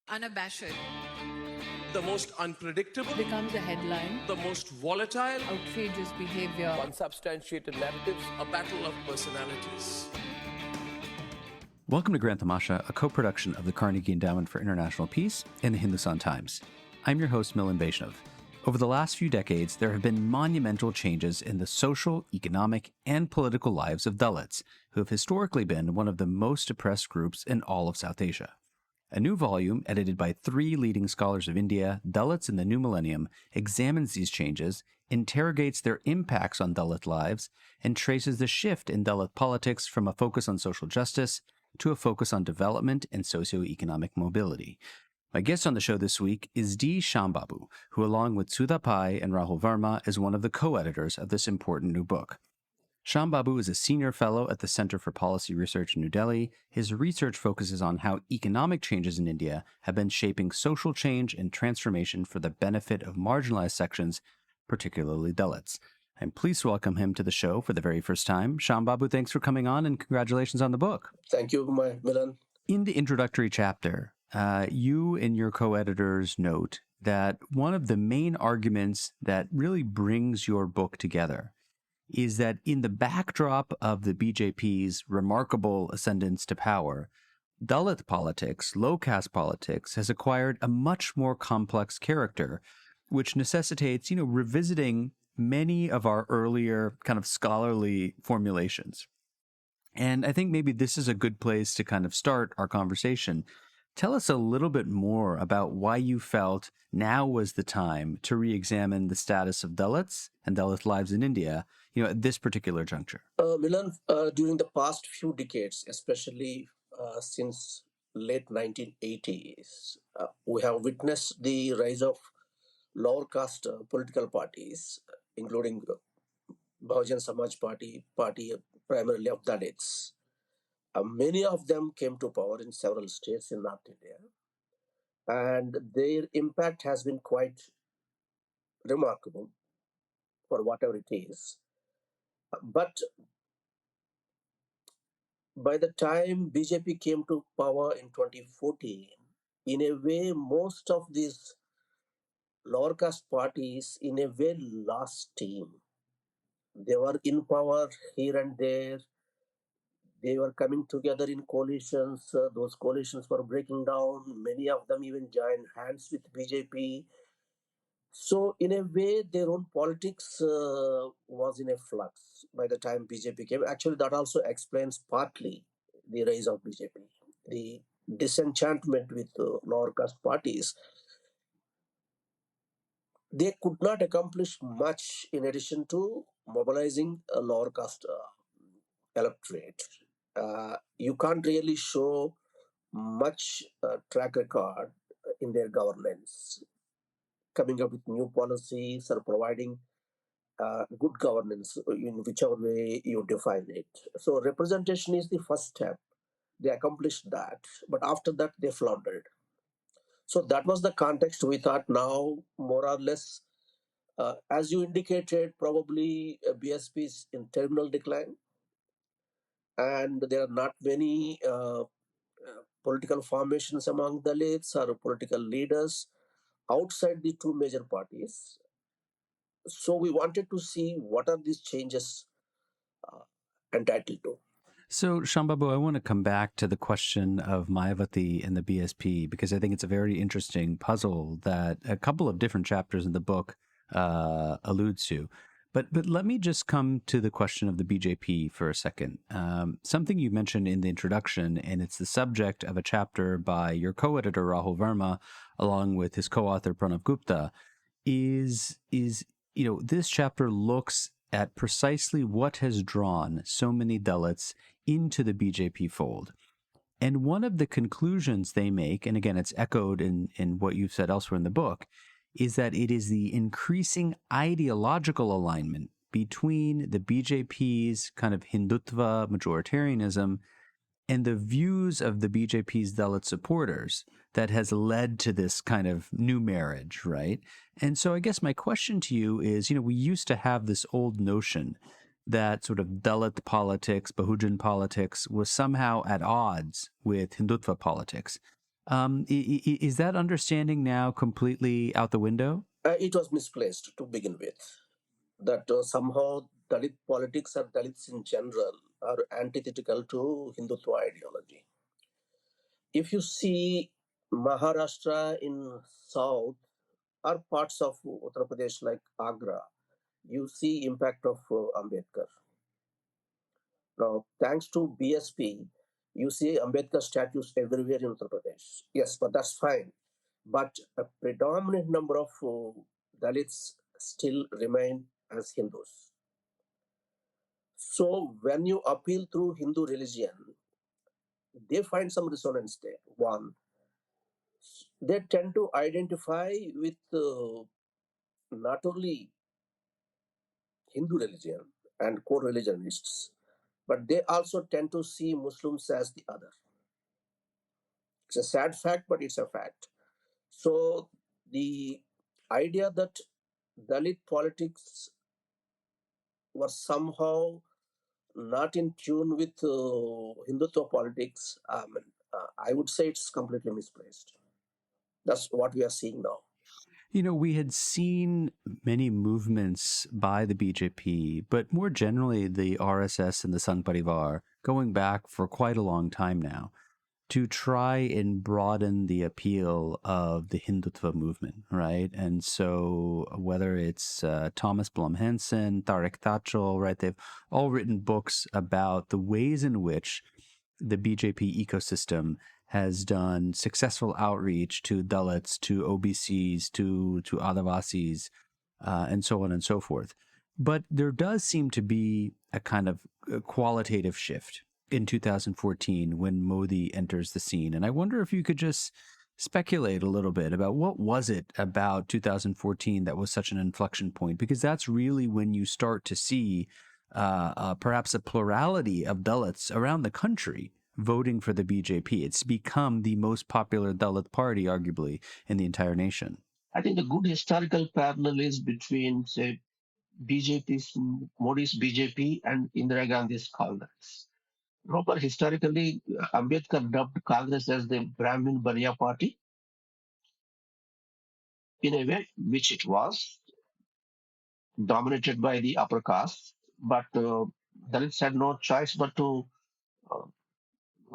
unabashed, the most unpredictable, becomes a headline, the most volatile, outrageous behavior, unsubstantiated narratives, a battle of personalities. Welcome to Grand Tamasha, a co-production of the Carnegie Endowment for International Peace and the Hindustan Times. I'm your host, Milan Vaishnav. Over the last few decades, there have been monumental changes in the social, economic, and political lives of Dalits, who have historically been one of the most oppressed groups in all of South Asia. A new volume, edited by three leading scholars of India, Dalits in the New Millennium, examines these changes, interrogates their impacts on Dalit lives, and traces the shift in Dalit politics from a focus on social justice to a focus on development and socioeconomic mobility. My guest on the show this week is D. Shyambabu, who along with Sudha Pai and Rahul Verma is one of the co-editors of this important new book. Shyambabu is a senior fellow at the Center for Policy Research in New Delhi. His research focuses on how economic changes in India have been shaping social change and transformation for the benefit of marginalized sections, particularly Dalits. I'm pleased to welcome him to the show for the very first time. Shyambabu, thanks for coming on and congratulations on the book. Thank you, Milan. In the introductory chapter, you and your co-editors note that one of the main arguments that really brings your book together is that in the backdrop of the BJP's remarkable ascendance to power, Dalit politics, low-caste politics, has acquired a much more complex character, which necessitates, revisiting many of our earlier kind of scholarly formulations. And I think maybe this is a good place to kind of start our conversation. Tell us a little bit more about why you felt now was the time to re-examine the status of Dalits and Dalit lives in India, at this particular juncture. Milan, during the past few decades, especially since late 1980s, we have witnessed the rise of lower caste political parties, including Bahujan Samaj Party primarily of Dalits. Many of them came to power in several states in North India, and their impact has been quite remarkable for whatever it is. But by the time BJP came to power in 2014, in a way, most of these lower caste parties, in a way, lost steam. They were in power here and there. They were coming together in coalitions. Those coalitions were breaking down. Many of them even joined hands with BJP. So, in a way, their own politics was in a flux by the time BJP came. Actually, that also explains partly the rise of BJP, the disenchantment with lower caste parties. They could not accomplish much in addition to mobilizing a lower caste electorate. You can't really show much track record in their governance, coming up with new policies or providing good governance in whichever way you define it. So representation is the first step. They accomplished that, but after that they floundered. So that was the context we thought now more or less, as you indicated, probably BSP is in terminal decline, and there are not many political formations among Dalits or political leaders outside the two major parties. So we wanted to see what are these changes entitled to. So, Shyambabu, I want to come back to the question of Mayawati and the BSP, because I think it's a very interesting puzzle that a couple of different chapters in the book alludes to. But let me just come to the question of the BJP for a second. Something you mentioned in the introduction, and it's the subject of a chapter by your co-editor, Rahul Verma, along with his co-author, Pranav Gupta, is this chapter looks at precisely what has drawn so many Dalits into the BJP fold. And one of the conclusions they make, and again, it's echoed in what you've said elsewhere in the book, is that it is the increasing ideological alignment between the BJP's kind of Hindutva majoritarianism and the views of the BJP's Dalit supporters that has led to this kind of new marriage, right? And so I guess my question to you is, we used to have this old notion that sort of Dalit politics, Bahujan politics, was somehow at odds with Hindutva politics. Is that understanding now completely out the window? It was misplaced to begin with. That somehow Dalit politics or Dalits in general are antithetical to Hindutva ideology. If you see Maharashtra in south or parts of Uttar Pradesh like Agra, you see impact of Ambedkar. Now, thanks to BSP, you see Ambedkar statues everywhere in Uttar Pradesh. Yes, but that's fine. But a predominant number of Dalits still remain as Hindus. So when you appeal through Hindu religion, they find some resonance there. One, they tend to identify with not only Hindu religion and core religionists, but they also tend to see Muslims as the other. It's a sad fact, but it's a fact. So the idea that Dalit politics were somehow not in tune with Hindutva politics, I would say it's completely misplaced. That's what we are seeing now. You know, we had seen many movements by the BJP, but more generally the RSS and the Sangh Parivar going back for quite a long time now to try and broaden the appeal of the Hindutva movement, right? And so whether it's Thomas Blum Henson, Tarek Tachol, right, they've all written books about the ways in which the BJP ecosystem has done successful outreach to Dalits, to OBCs, to Adavasis, and so on and so forth. But there does seem to be a kind of qualitative shift in 2014 when Modi enters the scene. And I wonder if you could just speculate a little bit about what was it about 2014 that was such an inflection point, because that's really when you start to see perhaps a plurality of Dalits around the country voting for the BJP. It's become the most popular Dalit party, arguably, in the entire nation. I think the good historical parallel is between, say, BJP's, Modi's BJP and Indira Gandhi's Congress. Remember, historically, Ambedkar dubbed Congress as the Brahmin Baniya party, in a way, which it was, dominated by the upper caste. But Dalits had no choice but to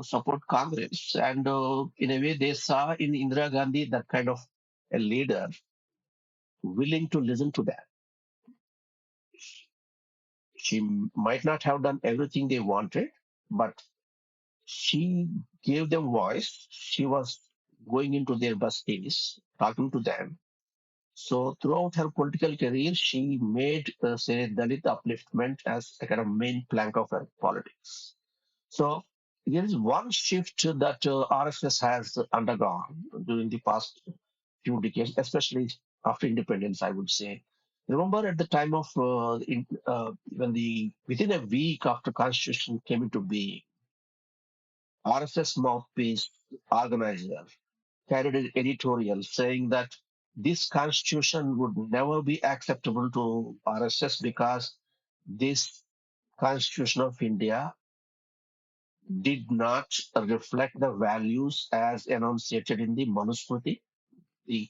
support Congress. And in a way, they saw in Indira Gandhi that kind of a leader willing to listen to them. She might not have done everything they wanted, but she gave them voice. She was going into their busties, talking to them. So throughout her political career, she made, say, Dalit upliftment as a kind of main plank of her politics. So there is one shift that RSS has undergone during the past few decades, especially after independence, I would say. Remember at the time of within a week after Constitution came into being, RSS mouthpiece organizer carried an editorial saying that this constitution would never be acceptable to RSS because this constitution of India did not reflect the values as enunciated in the Manusmriti, the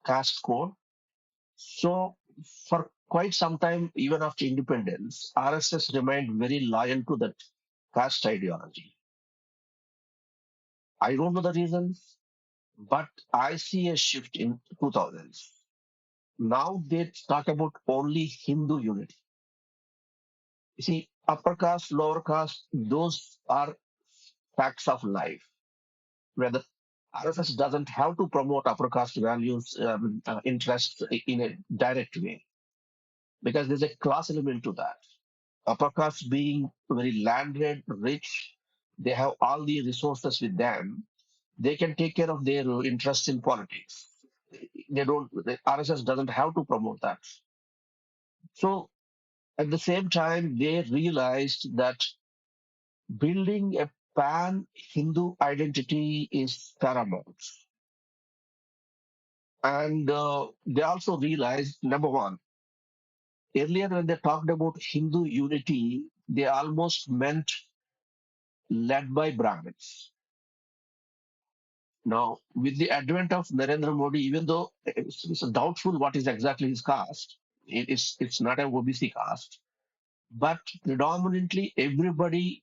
caste code. So for quite some time, even after independence, RSS remained very loyal to that caste ideology. I don't know the reasons, but I see a shift in 2000s. Now they talk about only Hindu unity. You see, upper caste, lower caste, those are facts of life. Where the RSS doesn't have to promote upper caste values, interests in a direct way, because there's a class element to that. Upper caste being very landed, rich, they have all the resources with them. They can take care of their interests in politics. They don't. The RSS doesn't have to promote that. So at the same time, they realized that building a pan Hindu identity is paramount. And they also realized, number one, earlier when they talked about Hindu unity, they almost meant led by Brahmins. Now, with the advent of Narendra Modi, even though it's doubtful what is exactly his caste, it's not an OBC caste, but predominantly everybody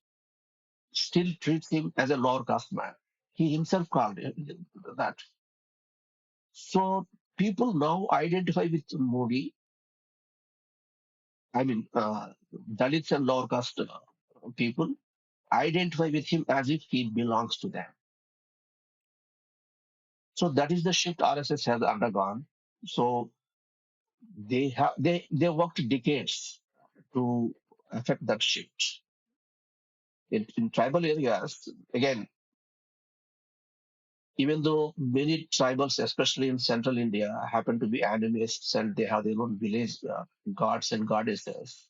still treats him as a lower caste man. He himself called it that. So people now identify with Modi. I mean, Dalits and lower caste people identify with him as if he belongs to them. So that is the shift RSS has undergone. So they worked decades to affect that shift. In tribal areas, again, even though many tribals, especially in central India, happen to be animists and they have their own village gods and goddesses,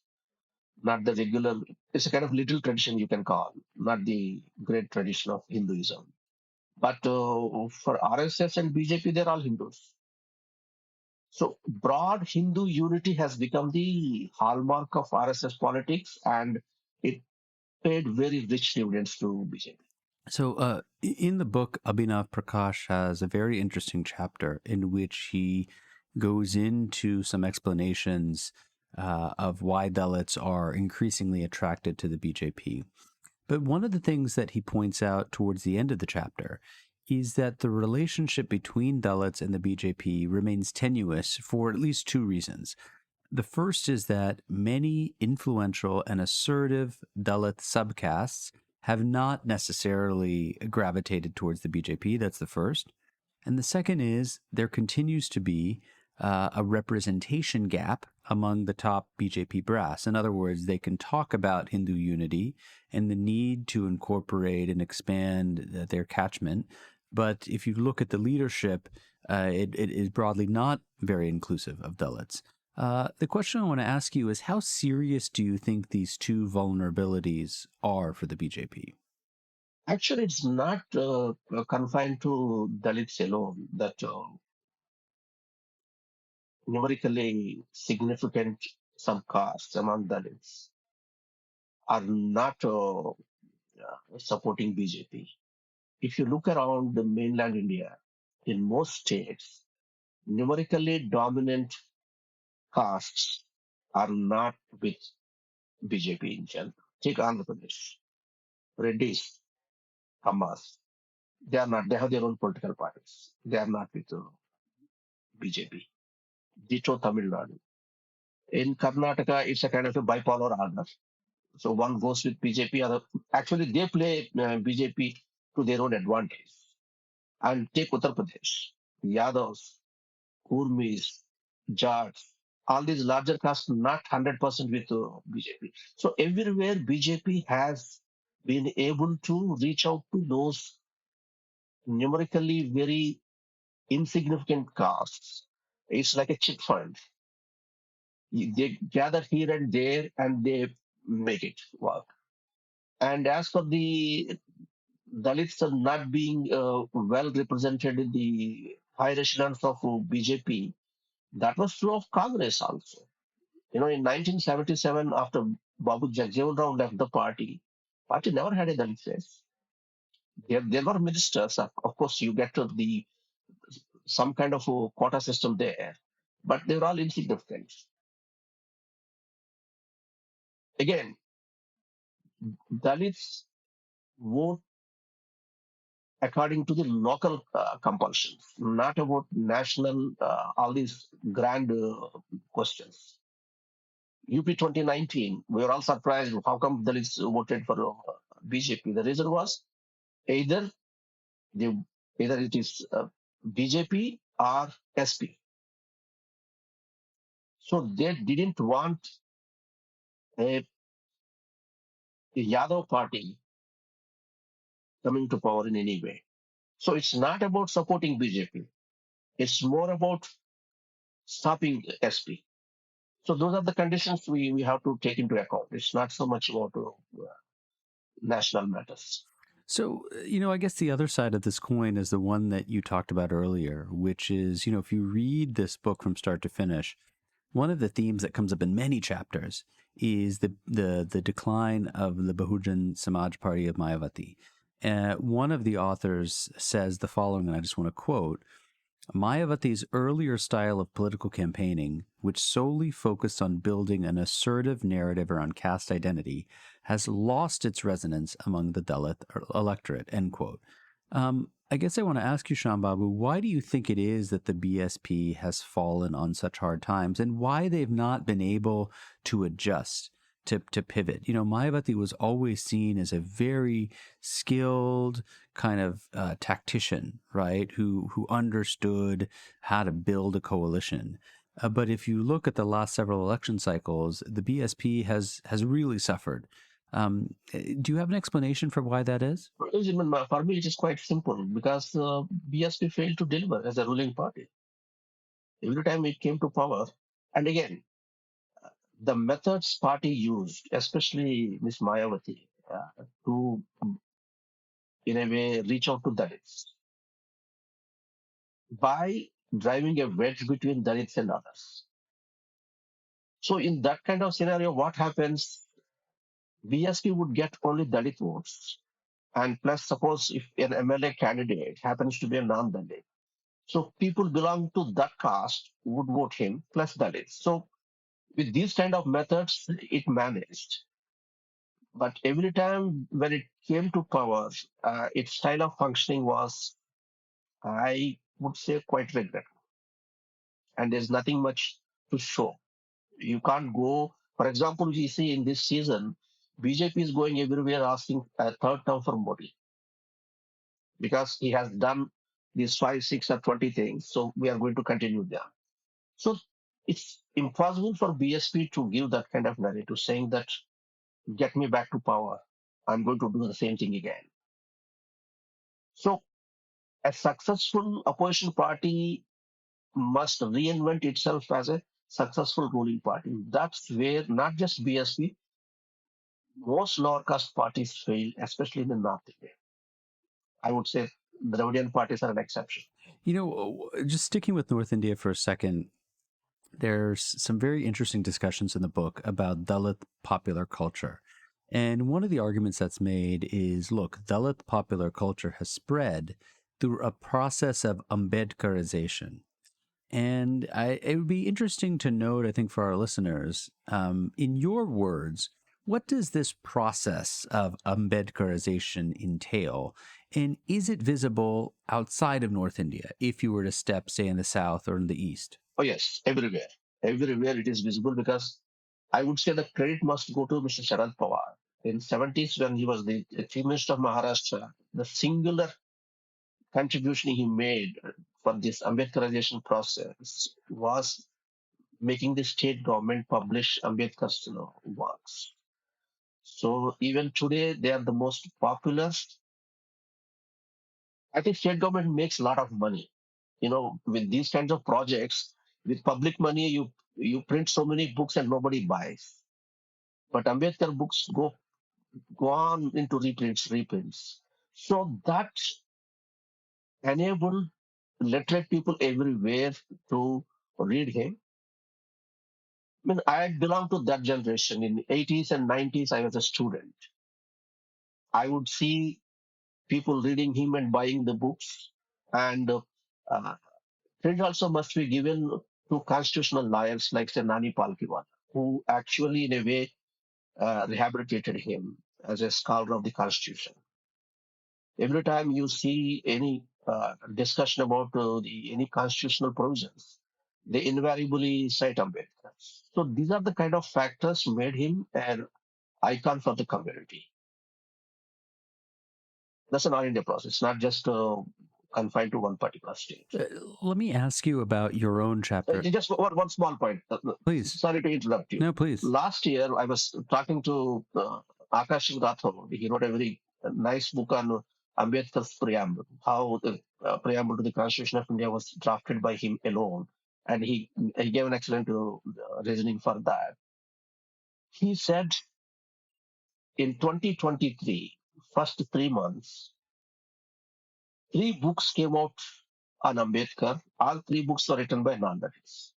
not the regular, it's a kind of little tradition you can call, not the great tradition of Hinduism. But for RSS and BJP, they're all Hindus. So broad Hindu unity has become the hallmark of RSS politics, and it paid very rich dividends to BJP. So, in the book, Abhinav Prakash has a very interesting chapter in which he goes into some explanations of why Dalits are increasingly attracted to the BJP. But one of the things that he points out towards the end of the chapter is that the relationship between Dalits and the BJP remains tenuous for at least two reasons. The first is that many influential and assertive Dalit subcastes have not necessarily gravitated towards the BJP. That's the first. And the second is there continues to be a representation gap among the top BJP brass. In other words, they can talk about Hindu unity and the need to incorporate and expand their catchment. But if you look at the leadership, it is broadly not very inclusive of Dalits. The question I want to ask you is how serious do you think these two vulnerabilities are for the BJP? Actually, it's not confined to Dalits alone. That numerically significant subcastes among Dalits are not supporting BJP. If you look around the mainland India, in most states, numerically dominant castes are not with BJP in general. Take Andhra Pradesh, Reddys, Kammas. They are not. They have their own political parties. They are not with BJP. Ditto Tamil Nadu. In Karnataka, it's a kind of a bipolar order. So one goes with BJP, other actually they play BJP to their own advantage. And take Uttar Pradesh, Yadavs, Kurmis, Jats, all these larger castes not 100% with BJP. So everywhere BJP has been able to reach out to those numerically very insignificant castes. It's like a chit fund. They gather here and there and they make it work. And as for the Dalits are not being well represented in the higher echelons of BJP, that was true of Congress also. In 1977, after Babu Jagjeevan Rao left the party never had a Dalit face. There were ministers. Of course, you get to the some kind of a quota system there, but they were all insignificant. Again, Dalits vote according to the local compulsions, not about national, all these grand questions. UP 2019, we were all surprised how come Dalits voted for BJP. The reason was either the either it is BJP or SP. So they didn't want a Yadav party coming to power in any way. So it's not about supporting BJP. It's more about stopping SP. So those are the conditions we have to take into account. It's not so much about national matters. So, I guess the other side of this coin is the one that you talked about earlier, which is, if you read this book from start to finish, one of the themes that comes up in many chapters is the decline of the Bahujan Samaj Party of Mayawati. One of the authors says the following, and I just want to quote: Mayawati's earlier style of political campaigning, which solely focused on building an assertive narrative around caste identity, has lost its resonance among the Dalit electorate, end quote. I guess I want to ask you, Shambabu, why do you think it is that the BSP has fallen on such hard times, and why they've not been able to adjust, to pivot? You know, Mayawati was always seen as a very skilled kind of tactician, right? Who understood how to build a coalition. But if you look at the last several election cycles, the BSP has really suffered. Do you have an explanation for why that is? For me, it is quite simple because BSP failed to deliver as a ruling party. Every time it came to power, and again, the methods party used, especially Ms. Mayawati, to in a way reach out to Dalits by driving a wedge between Dalits and others. So in that kind of scenario, what happens? BSP would get only Dalit votes, and plus, suppose if an MLA candidate happens to be a non-Dalit, so people belong to that caste would vote him plus Dalits. So with these kind of methods, it managed. But every time when it came to power, its style of functioning was, I would say, quite regrettable. And there's nothing much to show. You can't go, for example, you see in this season, BJP is going everywhere asking a third term for Modi because he has done these 5, 6, or 20 things. So we are going to continue them. So it's impossible for BSP to give that kind of narrative saying that, get me back to power. I'm going to do the same thing again. So a successful opposition party must reinvent itself as a successful ruling party. That's where not just BSP, most lower caste parties fail, especially in the North India. I would say the Dravidian parties are an exception. You know, just sticking with North India for a second, there's some very interesting discussions in the book about Dalit popular culture. And one of the arguments that's made is, look, Dalit popular culture has spread through a process of Ambedkarization. And it would be interesting to note, I think, for our listeners, in your words, what does this process of Ambedkarization entail? And is it visible outside of North India if you were to step, say, in the South or in the East? Oh, yes, everywhere. Everywhere it is visible because I would say the credit must go to Mr. Sharad Pawar. In 70s, when he was the Chief Minister of Maharashtra, the singular contribution he made for this Ambedkarization process was making the state government publish Ambedkar's works. So even today, they are the most popular. I think state government makes a lot of money. With these kinds of projects, with public money, you print so many books and nobody buys. But Ambedkar books go on into reprints. So that enabled literate people everywhere to read him. I mean, I belong to that generation. In 80s and 90s, I was a student. I would see people reading him and buying the books. And credit also must be given to constitutional lawyers like say Nani Palkiwala, who actually, in a way, rehabilitated him as a scholar of the Constitution. Every time you see any discussion about any constitutional provisions, they invariably cite Ambedkar. So these are the kind of factors made him an icon for the community. That's an all-India process, not just confined to one particular state. Let me ask you about your own chapter. Just one small point. Please. Sorry to interrupt you. No, please. Last year, I was talking to Akash Rathod. He wrote a very nice book on Ambedkar's preamble, how the preamble to the Constitution of India was drafted by him alone. And he gave an excellent reasoning for that. He said in 2023, first 3 months, 3 books came out on Ambedkar. All 3 books were written by non-Dalits.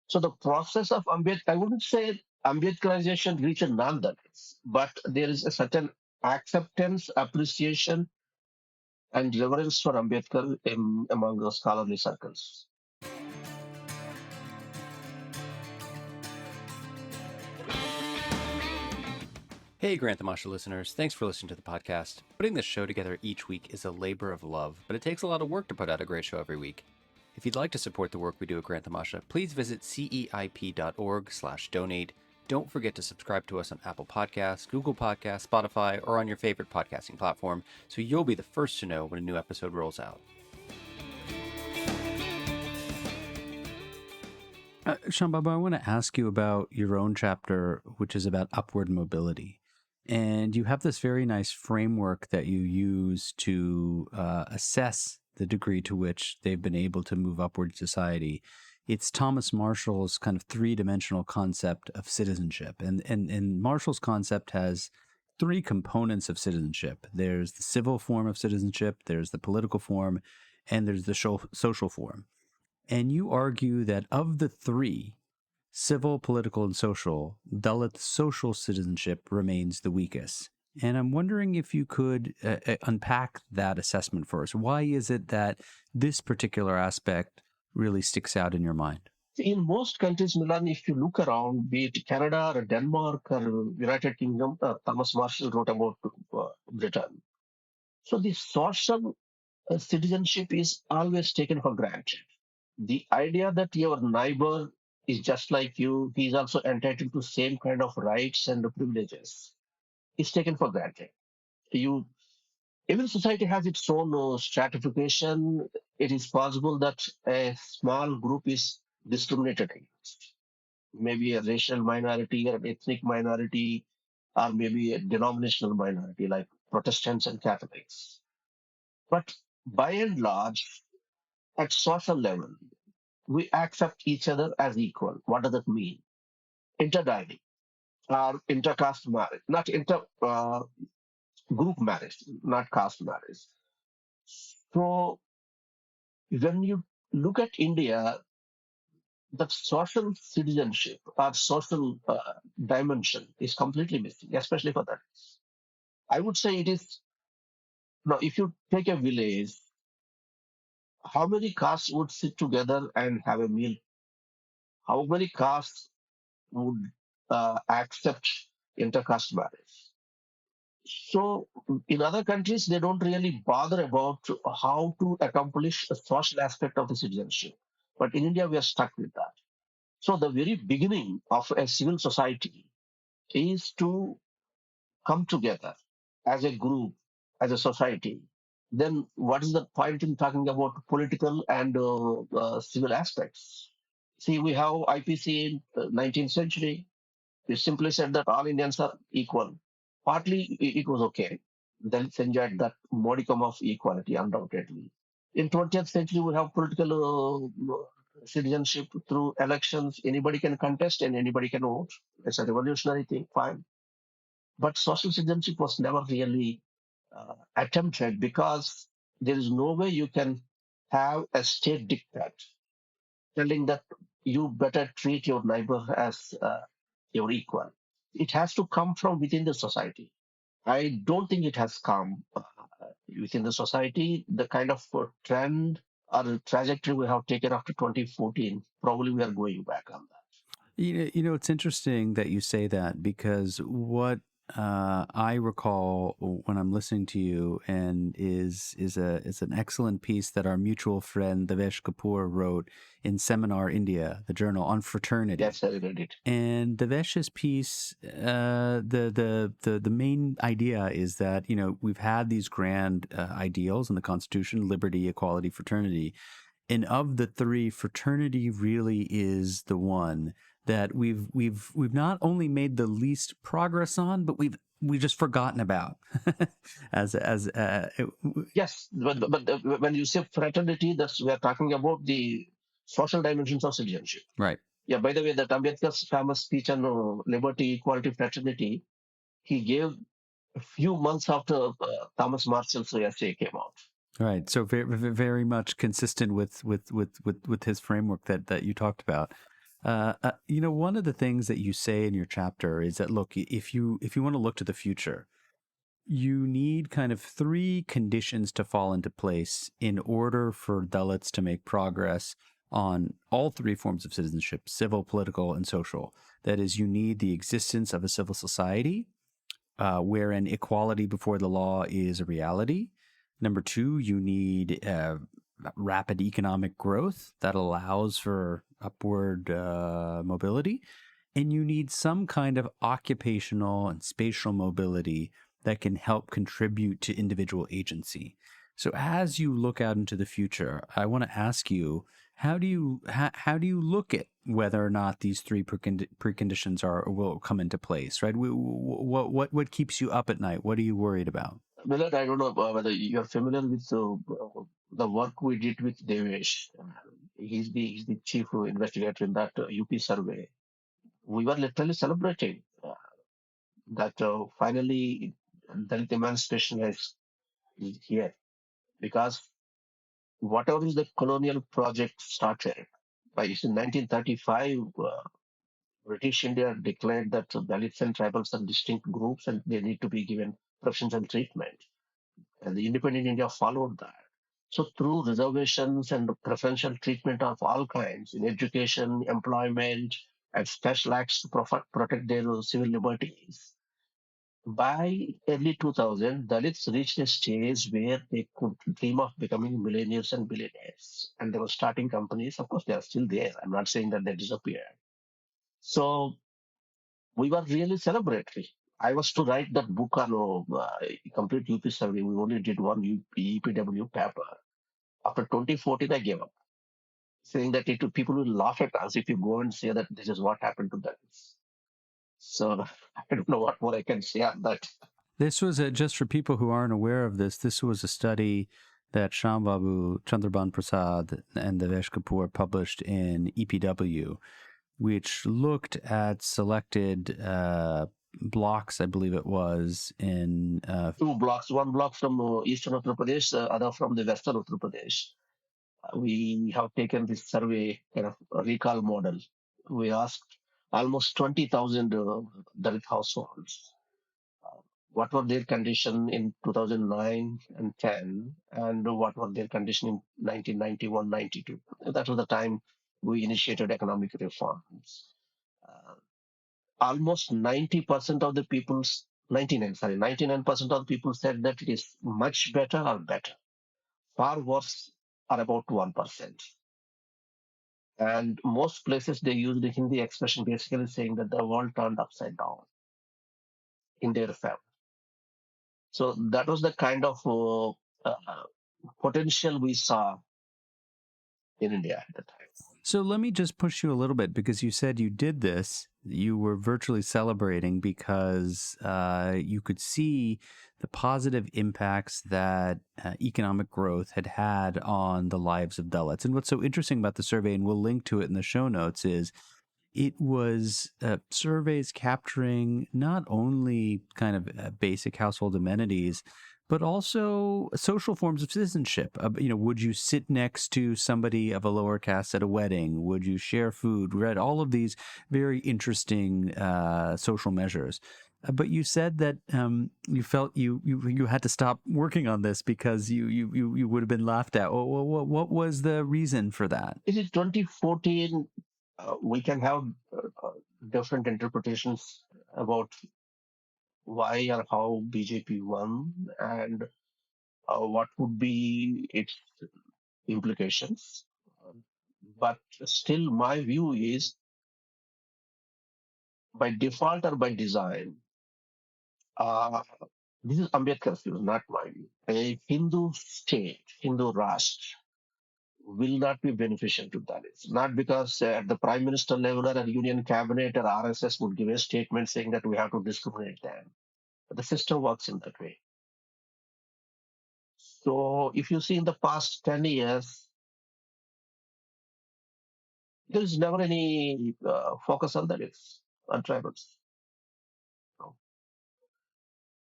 So the process of Ambedkar, I wouldn't say Ambedkarization reached non-Dalits, but there is a certain acceptance, appreciation, and reverence for Ambedkar among the scholarly circles. Hey, Grant Tamasha listeners. Thanks for listening to the podcast. Putting this show together each week is a labor of love, but it takes a lot of work to put out a great show every week. If you'd like to support the work we do at Grant Tamasha, please visit ceip.org/donate. Don't forget to subscribe to us on Apple Podcasts, Google Podcasts, Spotify, or on your favorite podcasting platform, so you'll be the first to know when a new episode rolls out. Shambhabu, I want to ask you about your own chapter, which is about upward mobility. And you have this very nice framework that you use to assess the degree to which they've been able to move upward in society. It's Thomas Marshall's kind of three-dimensional concept of citizenship. And Marshall's concept has three components of citizenship. There's the civil form of citizenship, there's the political form, and there's the social form. And you argue that of the three, civil, political, and social, Dalit social citizenship remains the weakest. And I'm wondering if you could unpack that assessment for us. Why is it that this particular aspect really sticks out in your mind? In most countries, Milan, if you look around, be it Canada or Denmark or United Kingdom, Thomas Marshall wrote about Britain. So the social citizenship is always taken for granted. The idea that your neighbor is just like you, he is also entitled to same kind of rights and privileges, is taken for granted. Every society has its own stratification. It is possible that a small group is discriminated against, maybe a racial minority or an ethnic minority, or maybe a denominational minority like Protestants and Catholics. But by and large, at social level, we accept each other as equal. What does that mean? Interdicting or intercaste marriage, not group marriage, not caste marriage. So when you look at India, the social citizenship or social dimension is completely missing, especially for that. I would say it is. Now, if you take a village, how many castes would sit together and have a meal? How many castes would accept intercaste marriage? So, in other countries, they don't really bother about how to accomplish a social aspect of the citizenship. But in India, we are stuck with that. So, the very beginning of a civil society is to come together as a group, as a society. Then, what is the point in talking about political and civil aspects? See, we have IPC in the 19th century. We simply said that all Indians are equal. Partly it was okay. Dalits enjoyed that modicum of equality, undoubtedly. In 20th century, we have political citizenship through elections. Anybody can contest and anybody can vote. It's a revolutionary thing, fine. But social citizenship was never really attempted because there is no way you can have a state diktat telling that you better treat your neighbor as your equal. It has to come from within the society. I don't think it has come within the society. The kind of trend or trajectory we have taken after 2014, probably we are going back on that. It's interesting that you say that because what I recall when I'm listening to you and is an excellent piece that our mutual friend Devesh Kapoor wrote in Seminar India, the journal on fraternity. Yes, I read it. And Devesh's piece, the main idea is that we've had these grand ideals in the Constitution: liberty, equality, fraternity, and of the three, fraternity really is the one that we've not only made the least progress on, but we've just forgotten about. Yes, but when you say fraternity, we are talking about the social dimensions of citizenship. Right. Yeah. By the way, that Ambedkar's famous speech on liberty, equality, fraternity, he gave a few months after Thomas Marshall's essay came out. Right. So very, very much consistent with his framework that you talked about. One of the things that you say in your chapter is that, look, if you want to look to the future, you need kind of three conditions to fall into place in order for Dalits to make progress on all three forms of citizenship: civil, political, and social. That is, you need the existence of a civil society wherein equality before the law is a reality. Number two, you need rapid economic growth that allows for upward mobility. And you need some kind of occupational and spatial mobility that can help contribute to individual agency. So as you look out into the future, I want to ask you, how do you look at whether or not these three preconditions will come into place, right? What keeps you up at night? What are you worried about? Millard, I don't know whether you're familiar with the work we did with Devesh. He's the chief investigator in that UP survey. We were literally celebrating that finally Dalit emancipation is here, because whatever is the colonial project started by in 1935, British India declared that Dalits and tribals are distinct groups and they need to be given preferential treatment. And the independent India followed that. So through reservations and preferential treatment of all kinds in education, employment, and special acts to protect their civil liberties, by early 2000, Dalits reached a stage where they could dream of becoming millionaires and billionaires. And they were starting companies. Of course, they are still there. I'm not saying that they disappeared. So we were really celebratory. I was to write that book on complete UP survey. We only did one EPW paper. After 2014, I gave up, saying that people will laugh at us if you go and say that this is what happened to Dalits. So I don't know what more I can say on that. This was just for people who aren't aware of this. This was a study that Shambhavu, Chandraban Prasad, and Devesh Kapoor published in EPW, which looked at selected blocks, I believe it was, in Two blocks, one block from eastern Uttar Pradesh, the other from the western Uttar Pradesh. We have taken this survey kind of recall model. We asked almost 20,000 Dalit households what were their condition in 2009 and 10, and what were their condition in 1991, 92. That was the time we initiated economic reforms. Almost 90% of the people, 99% of the people said that it is much better or better. Far worse are about 1%. And most places they use the Hindi expression basically saying that the world turned upside down in their favor. So that was the kind of potential we saw in India at the time. So let me just push you a little bit, because you said you did this. You were virtually celebrating because you could see the positive impacts that economic growth had on the lives of Dalits. And what's so interesting about the survey, and we'll link to it in the show notes, is it was surveys capturing not only kind of basic household amenities, but also social forms of citizenship. Would you sit next to somebody of a lower caste at a wedding? Would you share food? Read all of these very interesting social measures. But you said that you felt you had to stop working on this because you would have been laughed at. What was the reason for that? It is 2014. We can have different interpretations about why or how BJP won and what would be its implications. But still, my view is by default or by design, this is Ambedkar's view, not my view. A Hindu state, Hindu Rashtra, will not be beneficial to Dalits. Not because at the prime minister level or a union cabinet or RSS would give a statement saying that we have to discriminate them. But the system works in that way. So if you see in the past 10 years, there is never any focus on Dalits, on tribals. No.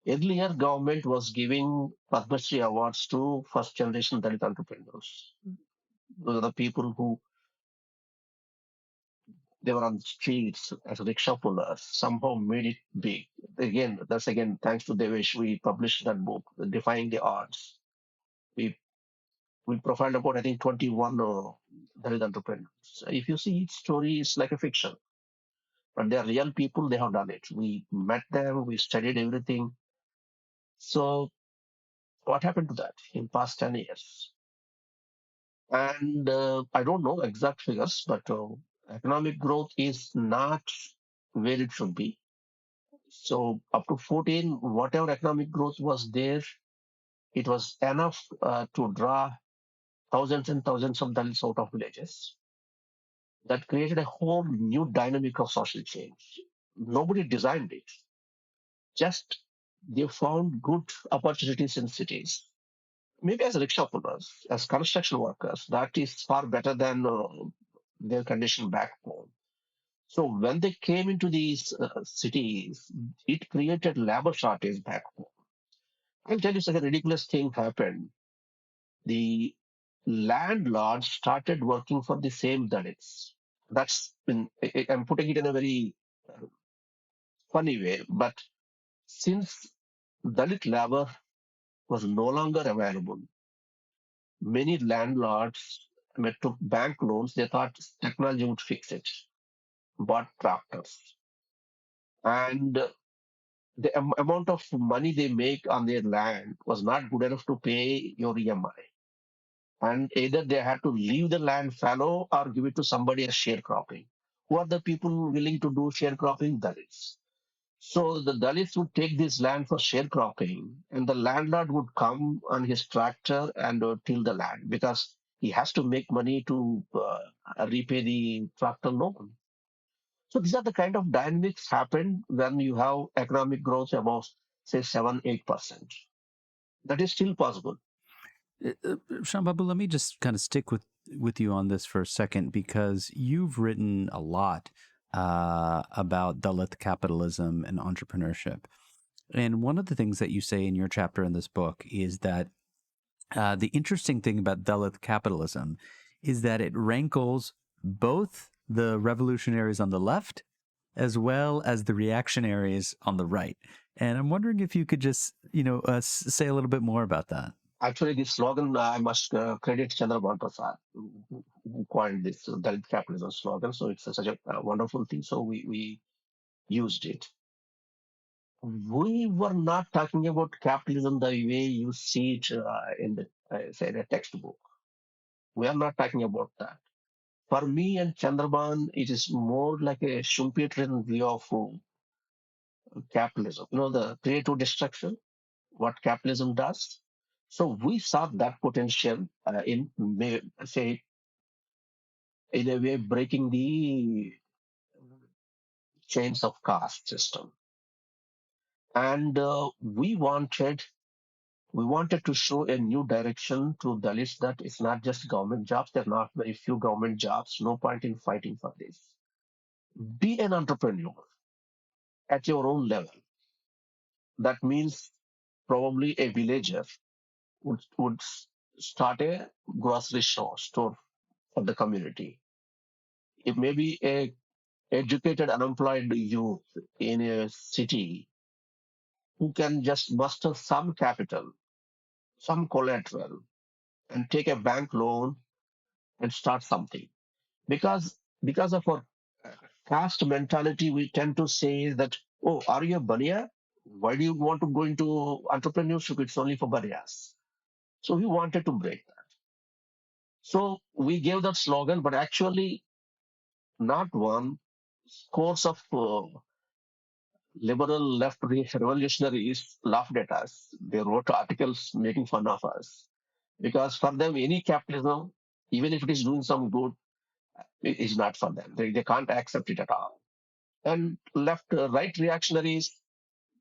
Earlier, government was giving Padma Shri awards to first generation Dalit entrepreneurs. Those are the people who They were on the streets as rickshaw pullers, somehow made it big. That's again thanks to Devesh. We published that book, Defying the Odds. We we profiled about, I think, 21 Dalit entrepreneurs. If you see each story, it's like a fiction, but they are real people. They have done it. We met them. We studied everything. So what happened to that in past 10 years? And I don't know exact figures, but economic growth is not where it should be. So up to 14, whatever economic growth was there, it was enough to draw thousands and thousands of Dalits out of villages. That created a whole new dynamic of social change. Nobody designed it. Just they found good opportunities in cities. Maybe as rickshaw pullers, as construction workers, that is far better than their condition back home. So when they came into these cities, it created labor shortage back home. I'll tell you such a ridiculous thing happened. The landlords started working for the same Dalits. I'm putting it in a very funny way, but since Dalit labor was no longer available, many landlords took bank loans. They thought technology would fix it, bought tractors. And the amount of money they make on their land was not good enough to pay your EMI. And either they had to leave the land fallow or give it to somebody as sharecropping. Who are the people willing to do sharecropping? Dalits. So the Dalits would take this land for sharecropping, and the landlord would come on his tractor and till the land because he has to make money to repay the tractor loan. So these are the kind of dynamics happen when you have economic growth above, say, 7-8%. That is still possible. Shambabu, let me just kind of stick with you on this for a second, because you've written a lot about Dalit capitalism and entrepreneurship. And one of the things that you say in your chapter in this book is that the interesting thing about Dalit capitalism is that it rankles both the revolutionaries on the left as well as the reactionaries on the right. And I'm wondering if you could just, say a little bit more about that. Actually, this slogan, I must credit Chandrabal Prasad, who coined this Dalit capitalism slogan. So it's such a wonderful thing. So we used it. We were not talking about capitalism the way you see it in the, say, the textbook. We are not talking about that. For me and Chandraban, it is more like a Schumpeterian view of capitalism. The creative destruction, what capitalism does. So we saw that potential say, in a way, breaking the chains of caste system. And we wanted to show a new direction to Dalits, that it's not just government jobs. There are not very few government jobs. No point in fighting for this. Be an entrepreneur at your own level. That means probably a villager would start a grocery store for the community. It may be a educated unemployed youth in a city who can just muster some capital, some collateral, and take a bank loan and start something. Because of our caste mentality, we tend to say that, oh, are you a baniya? Why do you want to go into entrepreneurship? It's only for baniyas. So we wanted to break that. So we gave that slogan, but actually not one. Scores of liberal left revolutionaries laughed at us. They wrote articles making fun of us because for them, any capitalism, even if it is doing some good, it is not for them. They can't accept it at all. And right reactionaries,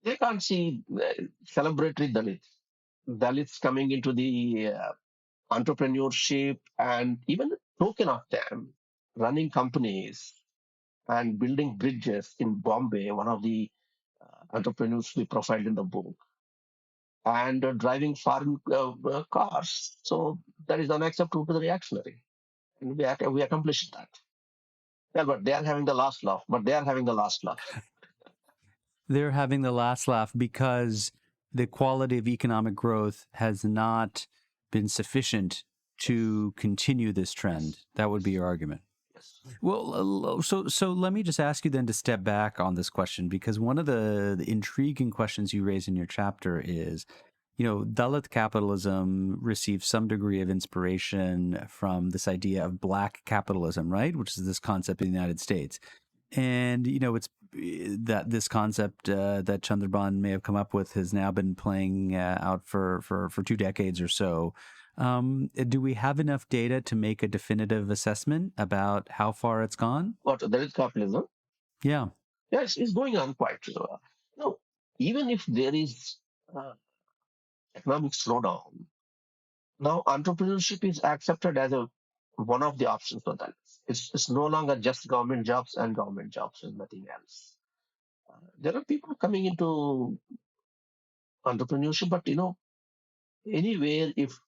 they can't see celebratory Dalits coming into the entrepreneurship, and even token of them running companies and building bridges in Bombay, one of the entrepreneurs we profiled in the book, and driving foreign cars. So that is unacceptable to the reactionary. And we accomplished that. Yeah, but they are having the last laugh. But they are having the last laugh. They're having the last laugh because the quality of economic growth has not been sufficient to continue this trend. That would be your argument. Yes. Well, so let me just ask you then to step back on this question, because one of the intriguing questions you raise in your chapter is, Dalit capitalism receives some degree of inspiration from this idea of black capitalism, right? Which is this concept in the United States. And, it's that this concept that Chandraban may have come up with has now been playing out for 2 decades or so. Do we have enough data to make a definitive assessment about how far it's gone? What, there is capitalism? Yeah. Yeah, it's going on quite. Even if there is economic slowdown, now entrepreneurship is accepted as one of the options for that. It's no longer just government jobs and nothing else. There are people coming into entrepreneurship, but anywhere if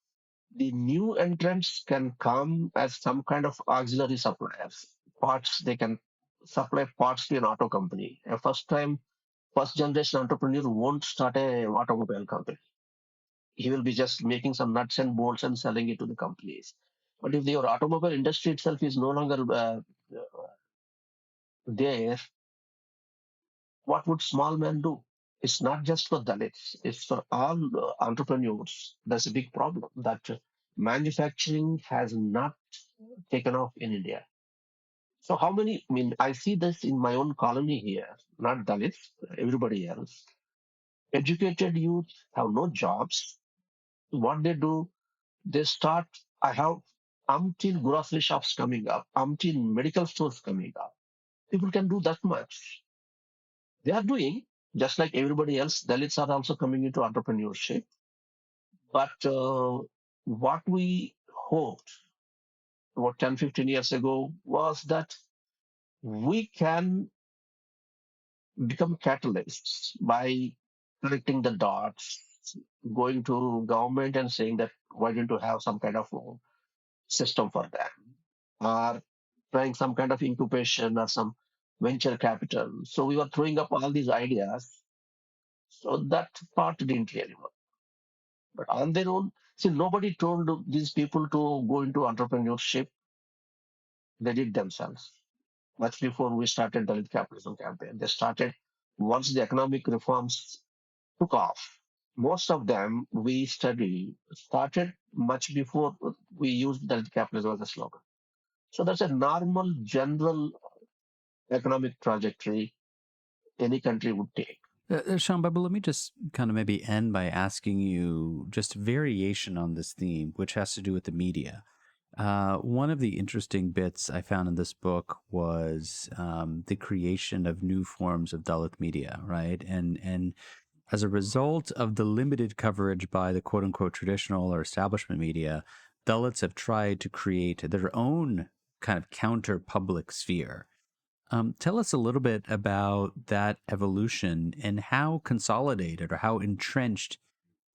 the new entrants can come as some kind of auxiliary suppliers, parts, they can supply parts to an auto company. A first generation entrepreneur won't start a automobile company. He will be just making some nuts and bolts and selling it to the companies. But if your automobile industry itself is no longer there, what would small men do? It's not just for Dalits, it's for all entrepreneurs. That's a big problem that manufacturing has not taken off in India. So, I see this in my own colony here, not Dalits, everybody else. Educated youth have no jobs. What they do, they start, I have umpteen grocery shops coming up, umpteen medical stores coming up. People can do that much. They are doing, just like everybody else, Dalits are also coming into entrepreneurship. But what we hoped about 10, 15 years ago was that we can become catalysts by connecting the dots, going to government and saying that why don't you have some kind of system for them, or trying some kind of incubation or some venture capital. So we were throwing up all these ideas. So that part didn't really work. But on their own, see, nobody told these people to go into entrepreneurship. They did themselves. Much before we started Dalit capitalism campaign, they started once the economic reforms took off. Most of them we study started much before we used Dalit capitalism as a slogan. So that's a normal, general economic trajectory any country would take. Sean, but let me just kind of maybe end by asking you just a variation on this theme, which has to do with the media. One of the interesting bits I found in this book was the creation of new forms of Dalit media, right? And as a result of the limited coverage by the quote unquote traditional or establishment media, Dalits have tried to create their own kind of counter public sphere. Tell us a little bit about that evolution and how consolidated or how entrenched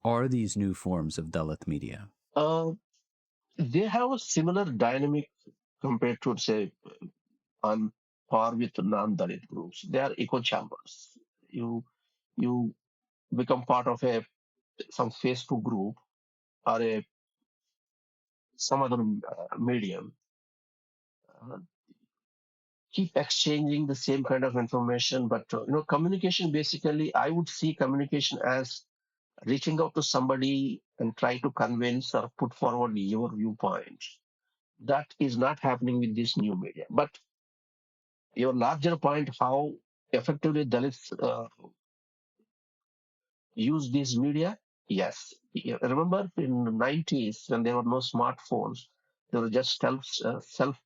are these new forms of Dalit media? Uh, they have a similar dynamic compared to, say, on par with non-Dalit groups. They are echo chambers. You become part of some Facebook group or some other medium. Uh, Keep exchanging the same kind of information, but communication, basically, I would see communication as reaching out to somebody and try to convince or put forward your viewpoint. That is not happening with this new media. But your larger point, how effectively Dalits use these media, yes. Remember in the 90s when there were no smartphones, there were just cell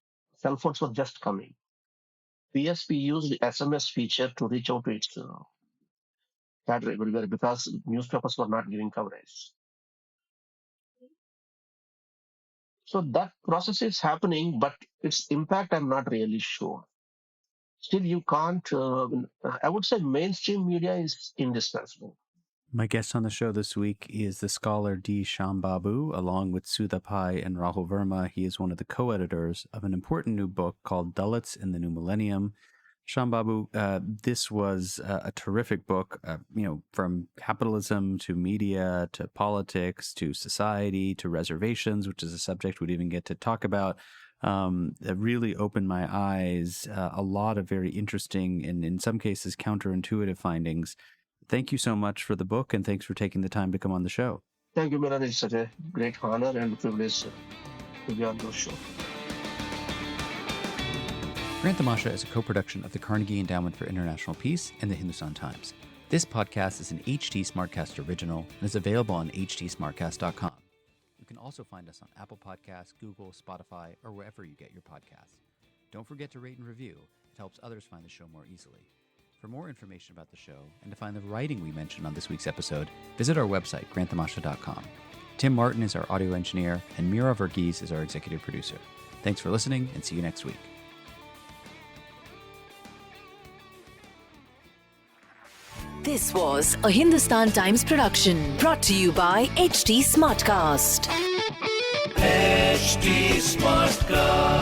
phones were just coming. PSP used the SMS feature to reach out to its cadre everywhere because newspapers were not giving coverage. So that process is happening, but its impact I'm not really sure. Still, you can't. I would say mainstream media is indispensable. My guest on the show this week is the scholar D. Shambabu, along with Sudha Pai and Rahul Verma. He is one of the co-editors of an important new book called Dalits in the New Millennium. Shambabu, this was a terrific book, from capitalism to media to politics to society to reservations, which is a subject we'd even get to talk about. It really opened my eyes, a lot of very interesting and in some cases counterintuitive findings. Thank you so much for the book, and thanks for taking the time to come on the show. Thank you, Milan. It's such a great honor and privilege to be on your show. Grant Tamasha is a co-production of the Carnegie Endowment for International Peace and the Hindustan Times. This podcast is an HT Smartcast original and is available on htsmartcast.com. You can also find us on Apple Podcasts, Google, Spotify, or wherever you get your podcasts. Don't forget to rate and review. It helps others find the show more easily. For more information about the show and to find the writing we mentioned on this week's episode, visit our website, granttamasha.com. Tim Martin is our audio engineer, and Mira Verghese is our executive producer. Thanks for listening, and see you next week. This was a Hindustan Times production brought to you by HT Smartcast. HT Smartcast.